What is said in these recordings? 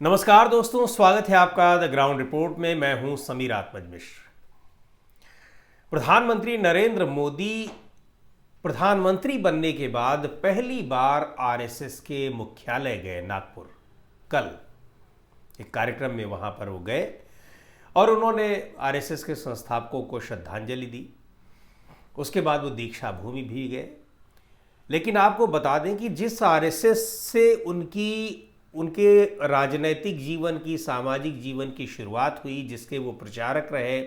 नमस्कार दोस्तों, स्वागत है आपका द ग्राउंड रिपोर्ट में। मैं हूं समीर आत्मज मिश्र। प्रधानमंत्री नरेंद्र मोदी प्रधानमंत्री बनने के बाद पहली बार आरएसएस के मुख्यालय गए, नागपुर। कल एक कार्यक्रम में वहां पर वो गए और उन्होंने आरएसएस के संस्थापकों को श्रद्धांजलि दी। उसके बाद वो दीक्षा भूमि भी गए। लेकिन आपको बता दें कि जिस आरएसएस से उनके राजनैतिक जीवन की, सामाजिक जीवन की शुरुआत हुई, जिसके वो प्रचारक रहे,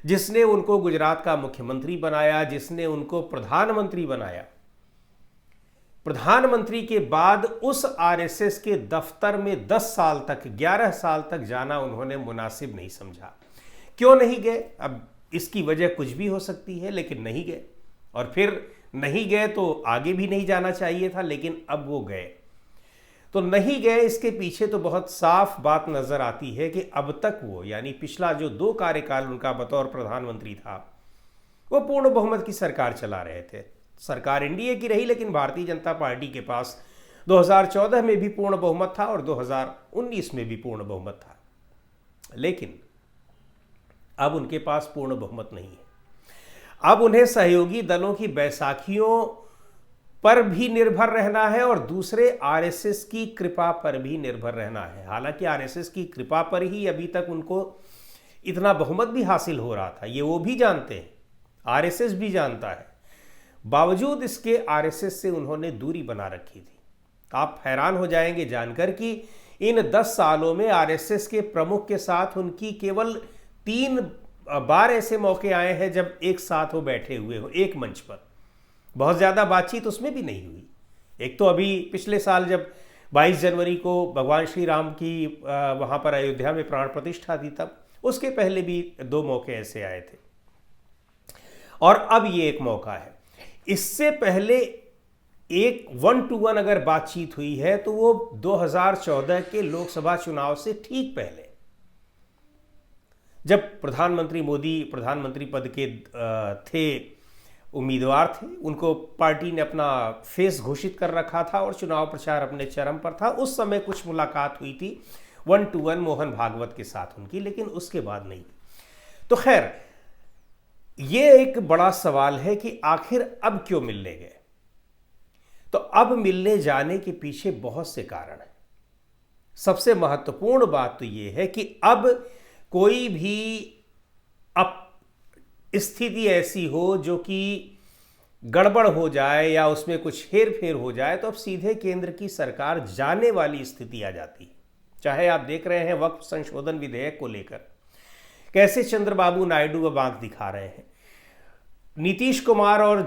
जिसने उनको गुजरात का मुख्यमंत्री बनाया, जिसने उनको प्रधानमंत्री बनाया, प्रधानमंत्री के बाद उस आरएसएस के दफ्तर में 10 साल तक, 11 साल तक जाना उन्होंने मुनासिब नहीं समझा। क्यों नहीं गए? अब इसकी वजह कुछ भी हो सकती है, लेकिन नहीं गए। और फिर नहीं गए तो आगे भी नहीं जाना चाहिए था, लेकिन अब वो गए। तो नहीं गए, इसके पीछे तो बहुत साफ बात नजर आती है कि अब तक वो, यानी पिछला जो 2 कार्यकाल उनका बतौर प्रधानमंत्री था, वो पूर्ण बहुमत की सरकार चला रहे थे। सरकार एनडीए की रही, लेकिन भारतीय जनता पार्टी के पास 2014 में भी पूर्ण बहुमत था और 2019 में भी पूर्ण बहुमत था। लेकिन अब उनके पास पूर्ण बहुमत नहीं है। अब उन्हें सहयोगी दलों की बैसाखियों पर भी निर्भर रहना है और दूसरे आरएसएस की कृपा पर भी निर्भर रहना है। हालांकि आरएसएस की कृपा पर ही अभी तक उनको इतना बहुमत भी हासिल हो रहा था, ये वो भी जानते हैं, आरएसएस भी जानता है। बावजूद इसके आरएसएस से उन्होंने दूरी बना रखी थी। आप हैरान हो जाएंगे जानकर कि इन 10 सालों में आरएसएस के प्रमुख के साथ उनकी केवल 3 बार ऐसे मौके आए हैं जब एक साथ वो बैठे हुए हो एक मंच पर। बहुत ज़्यादा बातचीत उसमें भी नहीं हुई। एक तो अभी पिछले साल जब 22 जनवरी को भगवान श्री राम की वहाँ पर अयोध्या में प्राण प्रतिष्ठा थी, तब उसके पहले भी 2 मौके ऐसे आए थे और अब ये एक मौका है। इससे पहले एक 1-to-1 अगर बातचीत हुई है तो वो 2014 के लोकसभा चुनाव से ठीक पहले, जब प्रधानमंत्री मोदी प्रधानमंत्री पद के थे, उम्मीदवार थे, उनको पार्टी ने अपना फेस घोषित कर रखा था और चुनाव प्रचार अपने चरम पर था। उस समय कुछ मुलाकात हुई थी 1-to-1 मोहन भागवत के साथ उनकी, लेकिन उसके बाद नहीं। तो खैर, ये एक बड़ा सवाल है कि आखिर अब क्यों मिलने गए। तो अब मिलने जाने के पीछे बहुत से कारण हैं। सबसे महत्वपूर्ण बात तो ये है कि अब कोई भी स्थिति ऐसी हो जो कि गड़बड़ हो जाए या उसमें कुछ हेर फेर हो जाए, तो अब सीधे केंद्र की सरकार जाने वाली स्थिति आ जाती है। चाहे आप देख रहे हैं वक्फ संशोधन विधेयक को लेकर कैसे चंद्रबाबू नायडू अब आंख दिखा रहे हैं। नीतीश कुमार और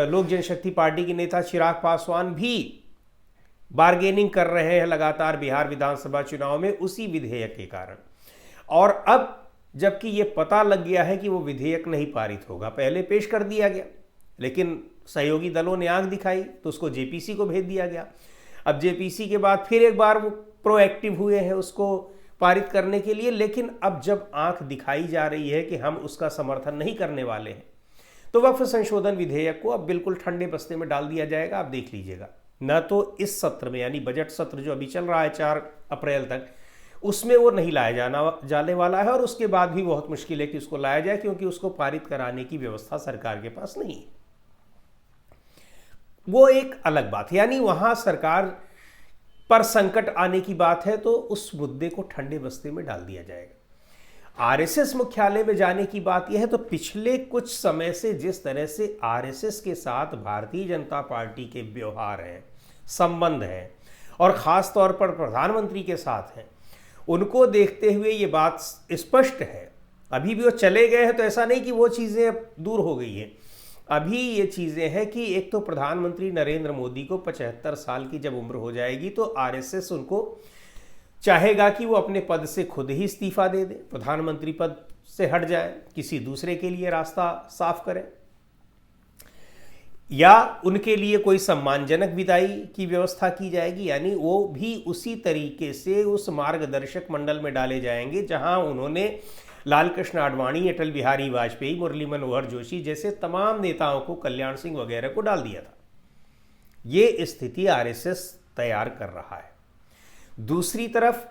लोक जनशक्ति पार्टी के नेता चिराग पासवान भी बार्गेनिंग कर रहे हैं लगातार बिहार विधानसभा चुनाव में उसी विधेयक के कारण। और अब जबकि ये पता लग गया है कि वो विधेयक नहीं पारित होगा, पहले पेश कर दिया गया, लेकिन सहयोगी दलों ने आंख दिखाई तो उसको जेपीसी को भेज दिया गया। अब जेपीसी के बाद फिर एक बार वो प्रोएक्टिव हुए हैं उसको पारित करने के लिए, लेकिन अब जब आंख दिखाई जा रही है कि हम उसका समर्थन नहीं करने वाले हैं, तो वक्फ संशोधन विधेयक को अब बिल्कुल ठंडे बस्ते में डाल दिया जाएगा। आप देख लीजिएगा, न तो इस सत्र में, यानी बजट सत्र जो अभी चल रहा है 4 अप्रैल तक, उसमें वो नहीं लाया जाने वाला है और उसके बाद भी बहुत मुश्किल है कि उसको लाया जाए, क्योंकि उसको पारित कराने की व्यवस्था सरकार के पास नहीं है। वो एक अलग बात है, यानी वहां सरकार पर संकट आने की बात है, तो उस मुद्दे को ठंडे बस्ते में डाल दिया जाएगा। आरएसएस मुख्यालय में जाने की बात यह है, तो पिछले कुछ समय से जिस तरह से आरएसएस के साथ भारतीय जनता पार्टी के व्यवहार हैं, संबंध हैं, और खास तौर पर प्रधानमंत्री के साथ हैं, उनको देखते हुए ये बात स्पष्ट है। अभी भी वो चले गए हैं तो ऐसा नहीं कि वो चीज़ें दूर हो गई हैं। अभी ये चीज़ें हैं कि एक तो प्रधानमंत्री नरेंद्र मोदी को 75 साल की जब उम्र हो जाएगी तो आरएसएस उनको चाहेगा कि वो अपने पद से खुद ही इस्तीफा दे दे, प्रधानमंत्री पद से हट जाए, किसी दूसरे के लिए रास्ता साफ करें, या उनके लिए कोई सम्मानजनक विदाई की व्यवस्था की जाएगी। यानी वो भी उसी तरीके से उस मार्गदर्शक मंडल में डाले जाएंगे जहां उन्होंने लाल कृष्ण आडवाणी, अटल बिहारी वाजपेयी, मुरली मनोहर जोशी जैसे तमाम नेताओं को, कल्याण सिंह वगैरह को डाल दिया था। ये स्थिति आरएसएस तैयार कर रहा है। दूसरी तरफ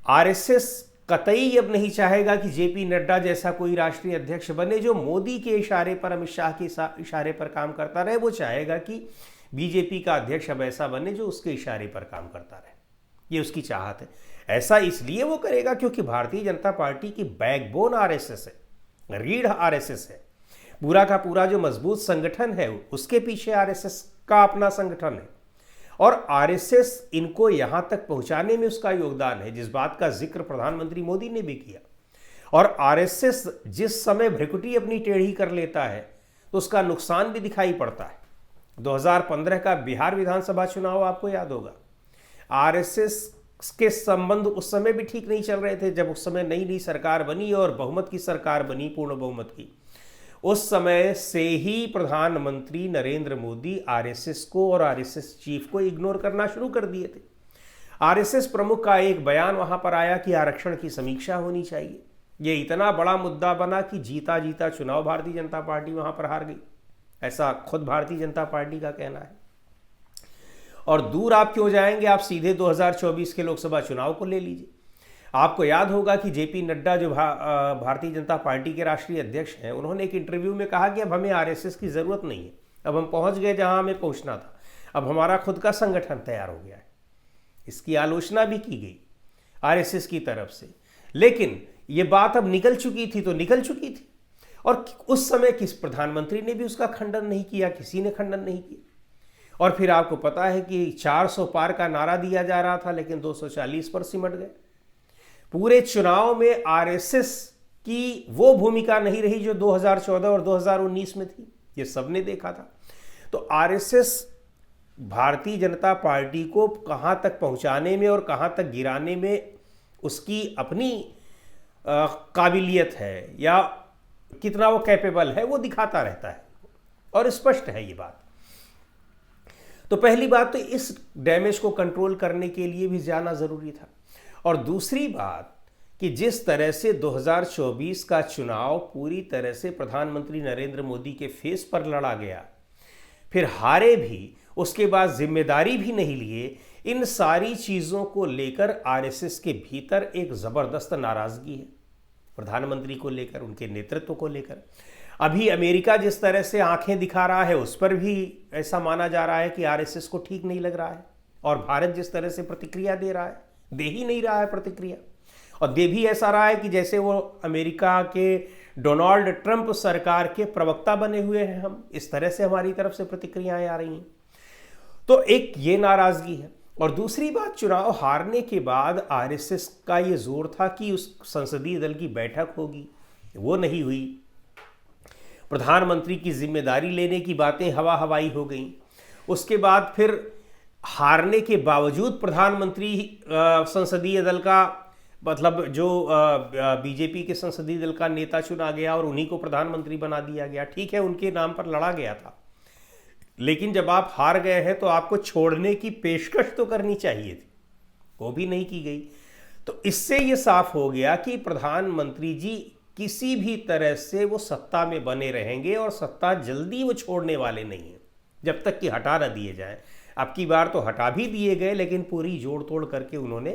आरएसएस कतई अब नहीं चाहेगा कि जेपी नड्डा जैसा कोई राष्ट्रीय अध्यक्ष बने जो मोदी के इशारे पर, अमित शाह के इशारे पर काम करता रहे। वो चाहेगा कि बीजेपी का अध्यक्ष अब ऐसा बने जो उसके इशारे पर काम करता रहे। ये उसकी चाहत है। ऐसा इसलिए वो करेगा क्योंकि भारतीय जनता पार्टी की बैकबोन आरएसएस है, रीढ़ आरएसएस है। पूरा का पूरा जो मजबूत संगठन है उसके पीछे आरएसएस का अपना संगठन है और आरएसएस इनको यहां तक पहुंचाने में उसका योगदान है, जिस बात का जिक्र प्रधानमंत्री मोदी ने भी किया। और आरएसएस जिस समय भ्रिकुटी अपनी टेढ़ी कर लेता है तो उसका नुकसान भी दिखाई पड़ता है। 2015 का बिहार विधानसभा चुनाव आपको याद होगा। आरएसएस के संबंध उस समय भी ठीक नहीं चल रहे थे, जब उस समय नई नई सरकार बनी और बहुमत की सरकार बनी, पूर्ण बहुमत की। उस समय से ही प्रधानमंत्री नरेंद्र मोदी आरएसएस को और आरएसएस चीफ को इग्नोर करना शुरू कर दिए थे। आरएसएस प्रमुख का एक बयान वहां पर आया कि आरक्षण की समीक्षा होनी चाहिए। यह इतना बड़ा मुद्दा बना कि जीता जीता चुनाव भारतीय जनता पार्टी वहां पर हार गई, ऐसा खुद भारतीय जनता पार्टी का कहना है। और दूर आप क्यों जाएंगे, आप सीधे 2024 के लोकसभा चुनाव को ले लीजिए। आपको याद होगा कि जेपी नड्डा जो भारतीय जनता पार्टी के राष्ट्रीय अध्यक्ष हैं, उन्होंने एक इंटरव्यू में कहा कि अब हमें आरएसएस की ज़रूरत नहीं है, अब हम पहुंच गए जहां हमें पहुंचना था, अब हमारा खुद का संगठन तैयार हो गया है। इसकी आलोचना भी की गई आरएसएस की तरफ से, लेकिन ये बात अब निकल चुकी थी तो निकल चुकी थी। और उस समय किस प्रधानमंत्री ने भी उसका खंडन नहीं किया, किसी ने खंडन नहीं किया। और फिर आपको पता है कि 400 पार का नारा दिया जा रहा था, लेकिन 240 पर सिमट गए। पूरे चुनाव में आरएसएस की वो भूमिका नहीं रही जो 2014 और 2019 में थी, ये सबने देखा था। तो आरएसएस भारतीय जनता पार्टी को कहां तक पहुंचाने में और कहां तक गिराने में उसकी अपनी काबिलियत है या कितना वो कैपेबल है, वो दिखाता रहता है और स्पष्ट है ये बात। तो पहली बात तो इस डैमेज को कंट्रोल करने के लिए भी जाना जरूरी था। और दूसरी बात कि जिस तरह से 2024 का चुनाव पूरी तरह से प्रधानमंत्री नरेंद्र मोदी के फेस पर लड़ा गया, फिर हारे भी, उसके बाद जिम्मेदारी भी नहीं लिए, इन सारी चीज़ों को लेकर आरएसएस के भीतर एक ज़बरदस्त नाराज़गी है प्रधानमंत्री को लेकर, उनके नेतृत्व को लेकर। अभी अमेरिका जिस तरह से आंखें दिखा रहा है उस पर भी ऐसा माना जा रहा है कि आरएसएस को ठीक नहीं लग रहा है। और भारत जिस तरह से प्रतिक्रिया दे रहा है, दे ही नहीं रहा है प्रतिक्रिया, और दे भी ऐसा रहा है कि जैसे वो अमेरिका के डोनाल्ड ट्रंप सरकार के प्रवक्ता बने हुए हैं हम, इस तरह से हमारी तरफ से प्रतिक्रियाएं आ रही हैं। तो एक ये नाराज़गी है। और दूसरी बात, चुनाव हारने के बाद आरएसएस का ये जोर था कि उस संसदीय दल की बैठक होगी, वो नहीं हुई। प्रधानमंत्री की जिम्मेदारी लेने की बातें हवा हवाई हो गई। उसके बाद फिर हारने के बावजूद प्रधानमंत्री संसदीय दल का, मतलब जो बीजेपी के संसदीय दल का नेता चुना गया और उन्हीं को प्रधानमंत्री बना दिया गया। ठीक है, उनके नाम पर लड़ा गया था, लेकिन जब आप हार गए हैं तो आपको छोड़ने की पेशकश तो करनी चाहिए थी, वो भी नहीं की गई। तो इससे ये साफ हो गया कि प्रधानमंत्री जी किसी भी तरह से वो सत्ता में बने रहेंगे और सत्ता जल्दी वो छोड़ने वाले नहीं हैं, जब तक कि हटा न दिए जाएं। अब की बार तो हटा भी दिए गए, लेकिन पूरी जोड़ तोड़ करके उन्होंने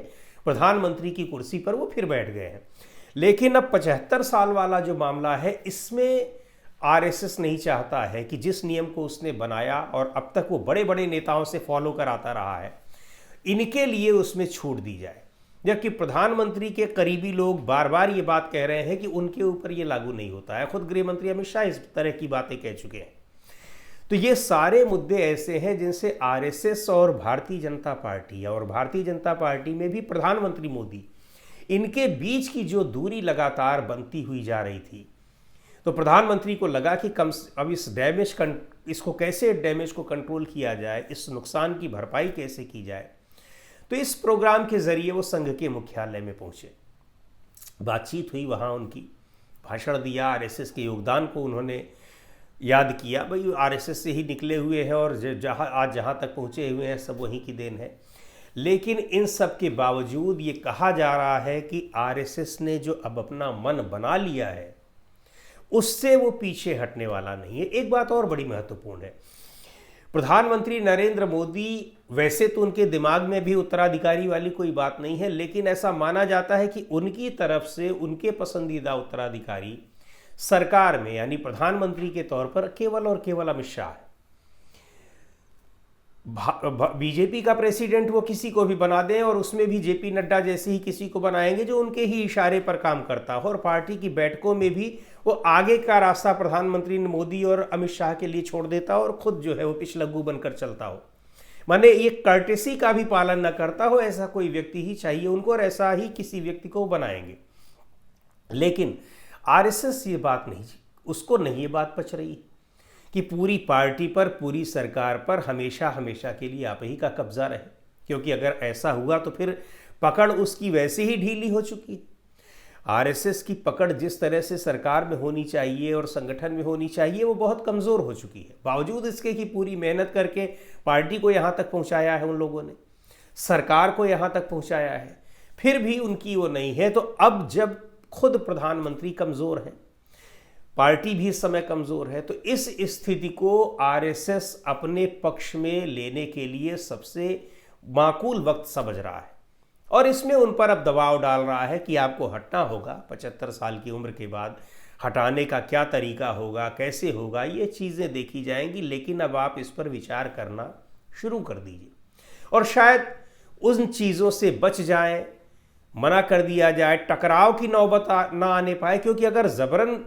प्रधानमंत्री की कुर्सी पर वो फिर बैठ गए हैं। लेकिन अब 75 साल वाला जो मामला है, इसमें आरएसएस नहीं चाहता है कि जिस नियम को उसने बनाया और अब तक वो बड़े बड़े नेताओं से फॉलो कराता रहा है, इनके लिए उसमें छूट दी जाए। जबकि प्रधानमंत्री के करीबी लोग बार बार ये बात कह रहे हैं कि उनके ऊपर ये लागू नहीं होता है। खुद गृह मंत्री अमित शाह इस तरह की बातें कह चुके हैं। तो ये सारे मुद्दे ऐसे हैं जिनसे आरएसएस और भारतीय जनता पार्टी, और भारतीय जनता पार्टी में भी प्रधानमंत्री मोदी, इनके बीच की जो दूरी लगातार बनती हुई जा रही थी, तो प्रधानमंत्री को लगा कि कम अब इसको कैसे डैमेज को कंट्रोल किया जाए, इस नुकसान की भरपाई कैसे की जाए। तो इस प्रोग्राम के जरिए वो संघ के मुख्यालय में पहुंचे, बातचीत हुई, वहाँ उनकी भाषण दिया, आरएसएस के योगदान को उन्होंने याद किया। भाई आरएसएस से ही निकले हुए हैं और आज जहाँ तक पहुँचे हुए हैं सब वहीं की देन है। लेकिन इन सब के बावजूद ये कहा जा रहा है कि आरएसएस ने जो अब अपना मन बना लिया है, उससे वो पीछे हटने वाला नहीं है। एक बात और बड़ी महत्वपूर्ण है, प्रधानमंत्री नरेंद्र मोदी, वैसे तो उनके दिमाग में भी उत्तराधिकारी वाली कोई बात नहीं है, लेकिन ऐसा माना जाता है कि उनकी तरफ से उनके पसंदीदा उत्तराधिकारी सरकार में यानी प्रधानमंत्री के तौर पर केवल और केवल अमित शाह है। बीजेपी का प्रेसिडेंट वो किसी को भी बना दें और उसमें भी जेपी नड्डा जैसे ही किसी को बनाएंगे जो उनके ही इशारे पर काम करता हो, और पार्टी की बैठकों में भी वो आगे का रास्ता प्रधानमंत्री मोदी और अमित शाह के लिए छोड़ देता हो और खुद जो है वो पिछलग्गू बनकर चलता हो। माने ये कर्टेसी का भी पालन न करता हो, ऐसा कोई व्यक्ति ही चाहिए उनको और ऐसा ही किसी व्यक्ति को बनाएंगे। लेकिन आरएसएस ये बात नहीं, उसको नहीं ये बात पच रही कि पूरी पार्टी पर, पूरी सरकार पर हमेशा हमेशा के लिए आप ही का कब्जा रहे, क्योंकि अगर ऐसा हुआ तो फिर पकड़ उसकी वैसे ही ढीली हो चुकी है। आरएसएस की पकड़ जिस तरह से सरकार में होनी चाहिए और संगठन में होनी चाहिए वो बहुत कमज़ोर हो चुकी है। बावजूद इसके कि पूरी मेहनत करके पार्टी को यहाँ तक पहुँचाया है उन लोगों ने, सरकार को यहाँ तक पहुँचाया है, फिर भी उनकी वो नहीं है। तो अब जब खुद प्रधानमंत्री कमज़ोर हैं, पार्टी भी इस समय कमज़ोर है, तो इस स्थिति को आरएसएस अपने पक्ष में लेने के लिए सबसे माकूल वक्त समझ रहा है और इसमें उन पर अब दबाव डाल रहा है कि आपको हटना होगा। 75 साल की उम्र के बाद हटाने का क्या तरीका होगा, कैसे होगा, ये चीज़ें देखी जाएंगी, लेकिन अब आप इस पर विचार करना शुरू कर दीजिए और शायद उन चीज़ों से बच जाएं, मना कर दिया जाए, टकराव की नौबत ना आने पाए। क्योंकि अगर ज़बरन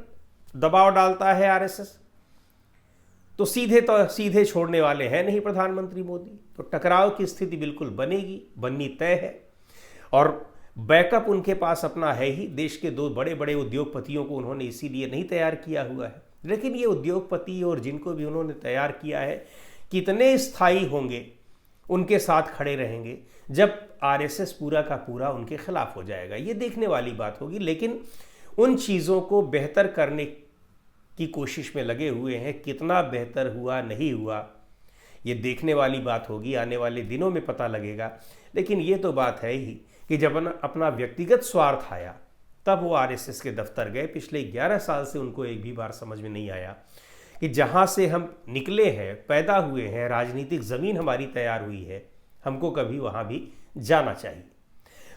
दबाव डालता है आरएसएस तो सीधे छोड़ने वाले हैं नहीं प्रधानमंत्री मोदी, तो टकराव की स्थिति बिल्कुल बनेगी, बननी तय है। और बैकअप उनके पास अपना है ही, देश के 2 बड़े बड़े उद्योगपतियों को उन्होंने इसीलिए नहीं तैयार किया हुआ है। लेकिन ये उद्योगपति और जिनको भी उन्होंने तैयार किया है कितने स्थायी होंगे, उनके साथ खड़े रहेंगे जब आरएसएस पूरा का पूरा उनके खिलाफ हो जाएगा, ये देखने वाली बात होगी। लेकिन उन चीज़ों को बेहतर करने की कोशिश में लगे हुए हैं। कितना बेहतर हुआ, नहीं हुआ, ये देखने वाली बात होगी, आने वाले दिनों में पता लगेगा। लेकिन ये तो बात है ही कि जब अपना व्यक्तिगत स्वार्थ आया तब वो आरएसएस के दफ्तर गए। पिछले 11 साल से उनको एक भी बार समझ में नहीं आया कि जहाँ से हम निकले हैं, पैदा हुए हैं, राजनीतिक ज़मीन हमारी तैयार हुई है, हमको कभी वहाँ भी जाना चाहिए।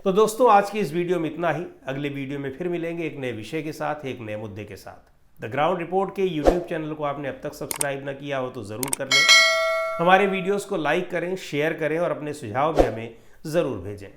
तो दोस्तों, आज की इस वीडियो में इतना ही। अगले वीडियो में फिर मिलेंगे एक नए विषय के साथ, एक नए मुद्दे के साथ। द ग्राउंड रिपोर्ट के यूट्यूब चैनल को आपने अब तक सब्सक्राइब न किया हो तो ज़रूर कर लें। हमारे वीडियोस को लाइक करें, शेयर करें और अपने सुझाव भी हमें ज़रूर भेजें।